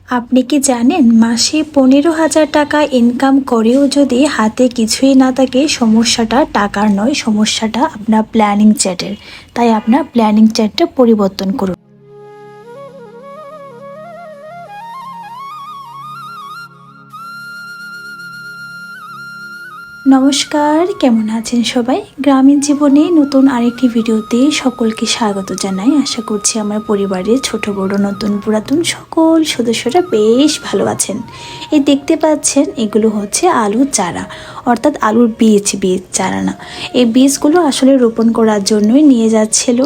আপনি কি জানেন মাসে 15,000 টাকা ইনকাম করেও যদি হাতে কিছুই না থাকে, সমস্যাটা টাকার নয়, সমস্যাটা আপনার প্ল্যানিং চ্যাটের। তাই আপনার প্ল্যানিং চ্যাটটা পরিবর্তন করুন। নমস্কার, কেমন আছেন সবাই? গ্রামীণ জীবনে নতুন আরেকটি ভিডিওতে সকলকে স্বাগত জানাই। আশা করছি আমার পরিবারের ছোট বড় নতুন পুরাতন সকল সদস্যরা বেশ ভালো আছেন। এই দেখতে পাচ্ছেন, এগুলো হচ্ছে আলুর চারা, অর্থাৎ আলুর বীজ চারা না। এই বীজগুলো আসলে রোপণ করার জন্যই নিয়ে যাচ্ছিল।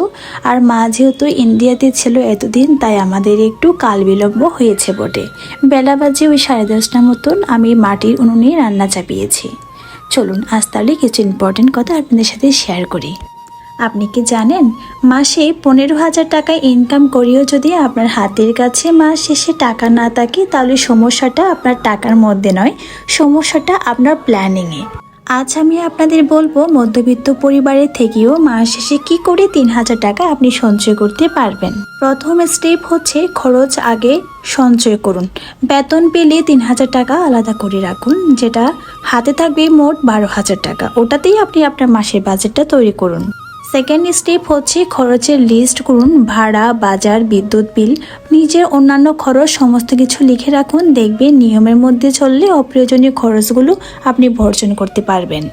আর মা যেহেতু ইন্ডিয়াতে ছিল এতদিন, তাই আমাদের একটু কাল বিলম্ব হয়েছে বটে। বেলা বাজে ওই 10:30টার মতন। আমি মাটির উনুনে রান্না চাপিয়েছি। চলুন আজ তাহলে কিছু ইম্পর্টেন্ট কথা আপনাদের সাথে শেয়ার করি। আপনি কি জানেন মাসে 15,000 টাকা ইনকাম করেও যদি আপনার হাতের কাছে মাস শেষে টাকা না থাকে, তাহলে সমস্যাটা আপনার টাকার মধ্যে নয়, সমস্যাটা আপনার প্ল্যানিংয়ে। আজ আমি আপনাদের বলবো মধ্যবিত্ত পরিবারের থেকেও মাস শেষে কী করে 3,000 টাকা আপনি সঞ্চয় করতে পারবেন। প্রথম স্টেপ হচ্ছে খরচ আগে সঞ্চয় করুন। বেতন পেলে 3,000 টাকা আলাদা করে রাখুন, যেটা হাতে থাকবে মোট 12,000 টাকা। ওটাতেই আপনি আপনার মাসের বাজেটটা তৈরি করুন। সেকেন্ড স্টেপ হচ্ছে খরচের লিস্ট করুন। ভাড়া, বাজার, বিদ্যুৎ বিল, নিজের অন্যান্য খরচ সমস্ত কিছু লিখে রাখুন। দেখবেন নিয়মের মধ্যে চললে অপ্রয়োজনীয় খরচগুলো আপনি বর্জন করতে পারবেন।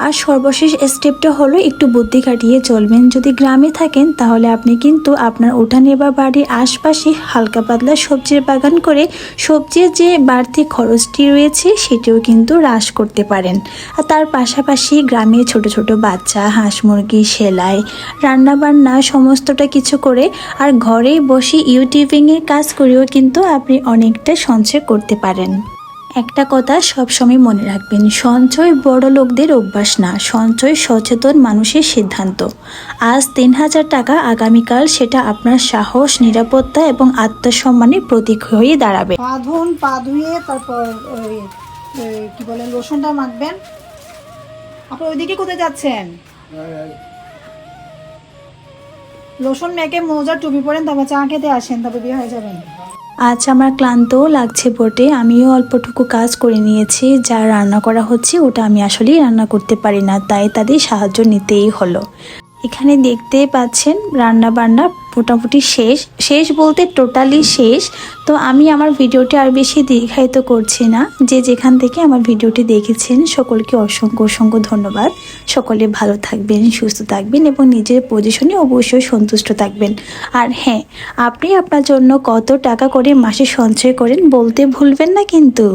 আর সর্বশেষ স্টেপটা হলো একটু বুদ্ধি খাটিয়ে চলবেন। যদি গ্রামে থাকেন তাহলে আপনি কিন্তু আপনার উঠানে বা বাড়ির আশপাশে হালকা পাতলা সবজির বাগান করে সবজির যে বাড়তি খরচটি রয়েছে সেটিও কিন্তু হ্রাস করতে পারেন। আর তার পাশাপাশি গ্রামে ছোট ছোট বাচ্চা, হাঁস মুরগি, সেলাই, রান্নাবান্না সমস্তটা কিছু করে আর ঘরেই বসে ইউটিউবিংয়ের কাজ করেও কিন্তু আপনি অনেকটা সঞ্চয় করতে পারেন। একটা কথা সবসময় মনে রাখবেন, সঞ্চয় বড় লোকদের অভ্যাস না, সঞ্চয় সচেতন মানুষের সিদ্ধান্ত। আজ 3,000 টাকা, আগামীকাল সেটা আপনার সাহস, নিরাপত্তা এবং আত্মসম্মানের প্রতীক হয়ে দাঁড়াবে। পা ধুয়ে তারপর ওই কি বলে লোশনটা মাখবেন। আপনি ওইদিকে কোথায় যাচ্ছেন? লোশন মেখে মোজা টুপি পরেন, তারপর চা খেতে আসেন, তারপর বিয়ে হয়ে যাবেন। আজ আমার ক্লান্তও লাগছে বটে। আমিও অল্পটুকু কাজ করে নিয়েছি। যা রান্না করা হচ্ছে ওটা আমি আসলেই রান্না করতে পারি না, তাই তাদের সাহায্য নিতেই হলো। এখানে দেখতেই পাচ্ছেন রান্না বান্না মোটামুটি শেষ বলতে টোটালি শেষ। তো আমি আমার ভিডিওটি আর বেশি দীর্ঘায়িত করছি না। যে যেখান থেকে আমার ভিডিওটি দেখেছেন সকলকে অসংখ্য অসংখ্য ধন্যবাদ। সকলে ভালো থাকবেন, সুস্থ থাকবেন এবং নিজের পজিশনে অবশ্যই সন্তুষ্ট থাকবেন। আর হ্যাঁ, আপনি আপনার জন্য কত টাকা করে মাসে সঞ্চয় করেন বলতে ভুলবেন না কিন্তু।